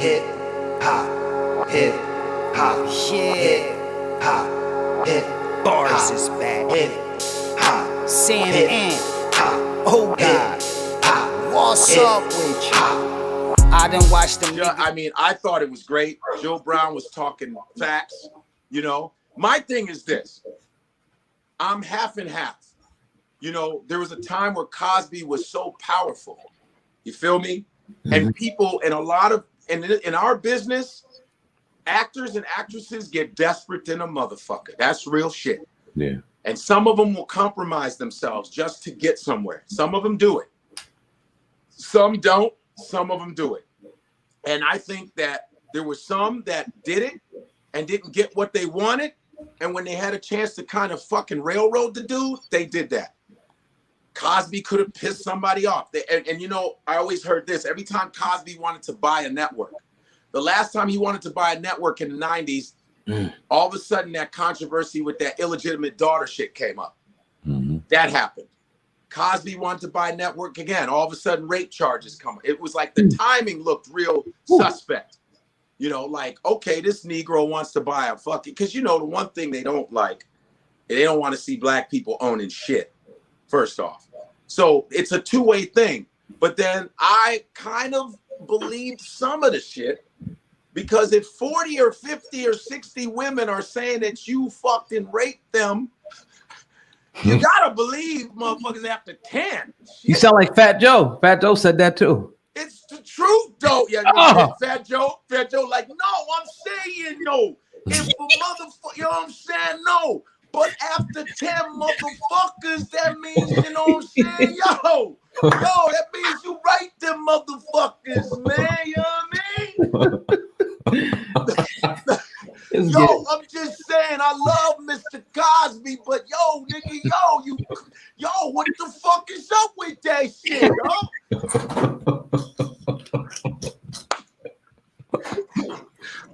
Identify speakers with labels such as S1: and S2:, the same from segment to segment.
S1: hip hop, hip hop, hip hop, hip
S2: Bars is back.
S1: hip hop,
S2: SAYIN and oh God, what's up with you? I done watched them.
S3: I mean, I thought it was great. Joe Brown was talking facts. You know, my thing is this. I'm half and half. You know, there was a time where Cosby was so powerful. You feel me? Mm-hmm. And people, and a lot of, and in our business, actors and actresses get desperate than a motherfucker. That's real shit.
S4: Yeah.
S3: And some of them will compromise themselves just to get somewhere. Some of them do it. Some don't. Some of them do it. And I think that there were some that did it and didn't get what they wanted. And when they had a chance to kind of fucking railroad the dude, they did that. Cosby could have pissed somebody off. And you know, I always heard this. Every time Cosby wanted to buy a network, the last time he wanted to buy a network in the 90s, all of a sudden that controversy with that illegitimate daughter shit came up. Mm-hmm. That happened. Cosby wanted to buy a network again. All of a sudden rape charges come. It was like the timing looked real suspect. You know, like, okay, this Negro wants to buy a fucking, because you know, the one thing they don't like, they don't want to see black people owning shit, first off. So it's a two-way thing. But then I kind of believed some of the shit, because if 40 or 50 or 60 women are saying that you fucked and raped them, you gotta believe motherfuckers after 10.
S4: You sound like Fat Joe. Fat Joe said that too.
S3: It's the truth, though. Yeah, Fat Joe, like, no, I'm saying no. If a motherfucker, you know what I'm saying? No. But after 10 motherfuckers, that means, you know what I'm saying? Yo, that means you right them motherfuckers, man. You know what I mean? Yo, I'm just saying, I love Mr. Cosby, but yo, nigga, yo, what the fuck is up with that shit,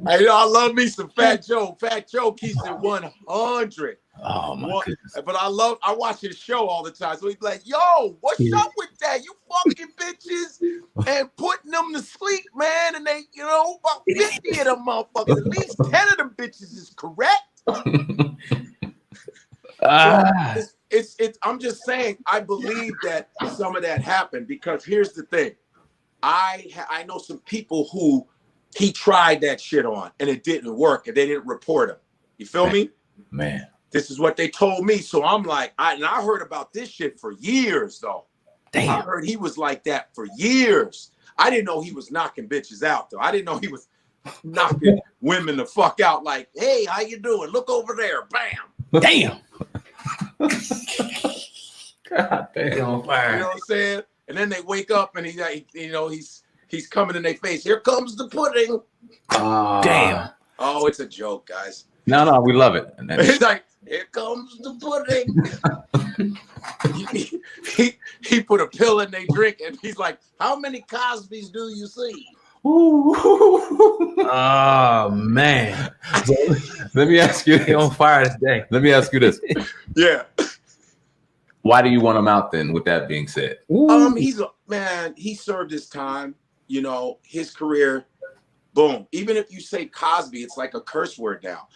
S3: I love me some Fat Joe. Fat Joe keeps it 100.
S4: Oh my goodness.
S3: But I watch his show all the time. So he's like, yo, what's up with that? You fucking bitches and putting them to sleep, man. And they, you know, about 50 of them motherfuckers. At least 10 of them bitches is correct. I'm just saying, I believe that some of that happened, because here's the thing. I know some people who he tried that shit on and it didn't work and they didn't report him. You feel me?
S4: Man.
S3: This is what they told me. So I'm like, I heard about this shit for years, though. Damn. I heard he was like that for years. I didn't know he was knocking bitches out, though. I didn't know he was knocking women the fuck out like, hey, how you doing? Look over there. Bam.
S4: Damn.
S3: God damn. On fire. You know what I'm saying? And then they wake up and he's coming in their face. Here comes the pudding.
S4: Damn.
S3: Oh, it's a joke, guys.
S4: No, we love it. And then
S3: he's like, here comes the pudding. he put a pill in their drink and he's like, how many Cosbys do you see?
S4: Oh man. So, let me ask you, on fire today. Let me ask you this.
S3: Yeah.
S4: Why do you want him out then, with that being said?
S3: He served his time, you know, his career. Boom. Even if you say Cosby, it's like a curse word now.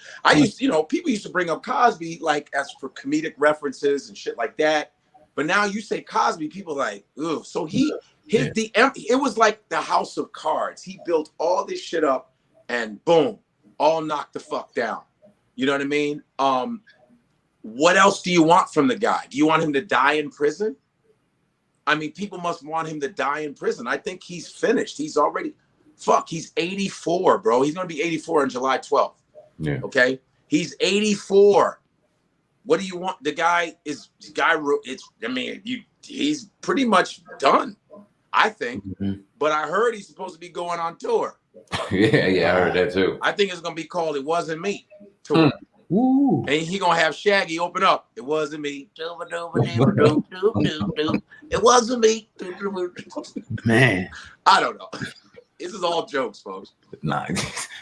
S3: People used to bring up Cosby like as for comedic references and shit like that. But now you say Cosby, people like, ugh. So it was like the house of cards. He built all this shit up and boom, all knocked the fuck down. You know what I mean? What else do you want from the guy? Do you want him to die in prison? I mean, people must want him to die in prison. I think he's finished. He's 84, bro. He's going to be 84 on July 12th. Yeah. Okay. He's 84. What do you want? He's pretty much done, I think. Mm-hmm. But I heard he's supposed to be going on tour.
S4: Yeah, I heard that too.
S3: I think it's going to be called It Wasn't Me tour. And he going to have Shaggy open up. It wasn't me. It wasn't me.
S4: Man.
S3: I don't know. This is all jokes, folks.
S4: Nah,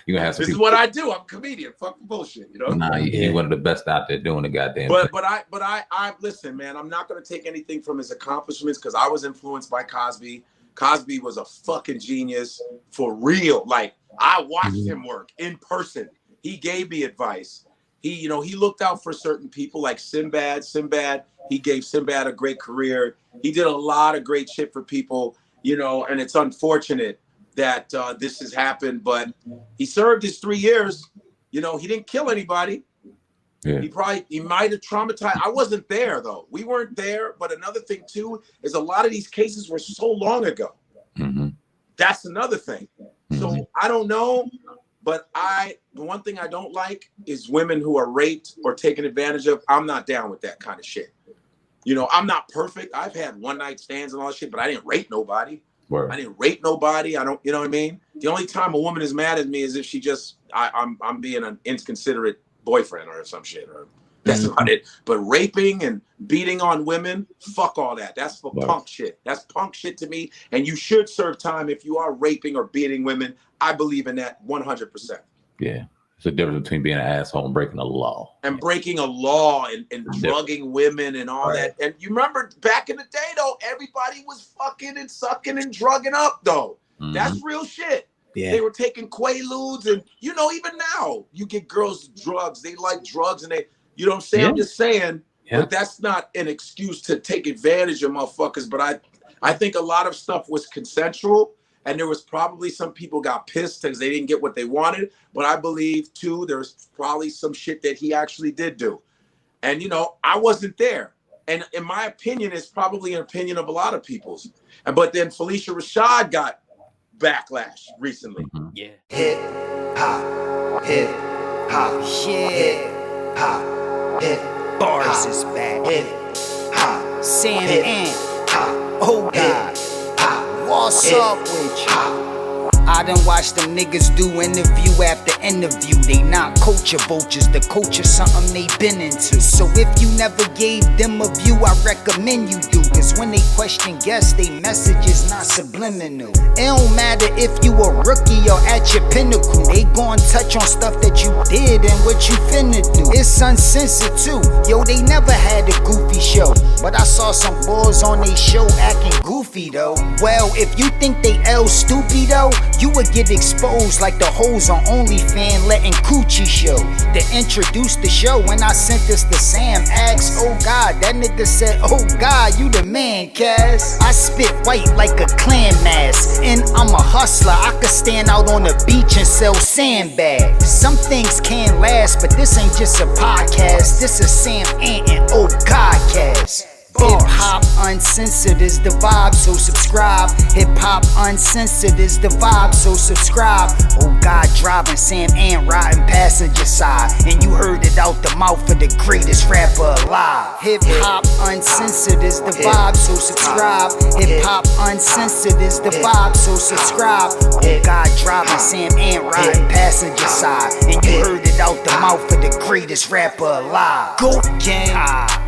S4: you gonna have some.
S3: This is what I do. I'm a comedian. Fuck bullshit, you know.
S4: Nah, you're one of the best out there doing the goddamn.
S3: But I listen, man. I'm not gonna take anything from his accomplishments because I was influenced by Cosby. Cosby was a fucking genius for real. Like I watched him work in person. He gave me advice. He looked out for certain people like Sinbad. He gave Sinbad a great career. He did a lot of great shit for people, and it's unfortunate that this has happened, but he served his 3 years. He didn't kill anybody.
S4: Yeah.
S3: He might have traumatized. I wasn't there though. We weren't there. But another thing too is a lot of these cases were so long ago.
S4: Mm-hmm.
S3: That's another thing. Mm-hmm. So I don't know. But the one thing I don't like is women who are raped or taken advantage of. I'm not down with that kind of shit. I'm not perfect. I've had one night stands and all that shit, but I didn't rape nobody.
S4: Word.
S3: I didn't rape nobody. I don't, you know what I mean? The only time a woman is mad at me is if she just, I'm being an inconsiderate boyfriend or some shit. Or that's about it. But raping and beating on women, fuck all that. That's for punk shit. That's punk shit to me. And you should serve time if you are raping or beating women. I believe in that 100%.
S4: Yeah. It's a difference between being an asshole and breaking a law.
S3: And breaking a law and drugging women and all that. And you remember back in the day, though, everybody was fucking and sucking and drugging up, though. Mm-hmm. That's real shit. Yeah. They were taking Quaaludes and, even now, you get girls drugs. They like drugs and they, you know what I'm saying? Yeah. I'm just saying, but that's not an excuse to take advantage of motherfuckers. But I think a lot of stuff was consensual. And there was probably some people got pissed because they didn't get what they wanted. But I believe, too, there's probably some shit that he actually did do. And, I wasn't there. And in my opinion, it's probably an opinion of a lot of people's. But then Felicia Rashad got backlash recently.
S4: Mm-hmm.
S2: Yeah.
S1: Hip hop, hip hop,
S2: Shit.
S1: hop, hip
S2: Bars is back.
S1: hip hop,
S2: Sam
S1: hip
S2: Ant.
S1: hop,
S2: Oh God. What's up with you? I done watched them niggas do interview after interview. They not culture vultures, the culture something they been into. So if you never gave them a view, I recommend you do. Cause when they question guests, they message is not subliminal. It don't matter if you a rookie or at your pinnacle. They gon' touch on stuff that you did and what you finna do. It's uncensored too. Yo, they never had a goofy show, but I saw some boys on they show acting goofy though. Well, if you think they L stupid though, you would get exposed like the hoes on OnlyFans letting coochie show. To introduce the show, when I sent this to Sam, asked, oh God, that nigga said, oh God, you the man, Cass. I spit white like a clan mask, and I'm a hustler. I could stand out on the beach and sell sandbags. Some things can't last, but this ain't just a podcast. This is Sam Ant and oh Godcast. Hip hop uncensored is the vibe, so subscribe. Hip hop uncensored is the vibe, so subscribe. Oh God, driving Sam Ant riding passenger side, and you heard it out the mouth of the greatest rapper alive. Hip hop uncensored is the vibe, so subscribe. Hip hop uncensored is the vibe, so subscribe. Oh God, driving Sam Ant riding passenger side, and you heard it out the mouth of the greatest rapper alive. Go gang.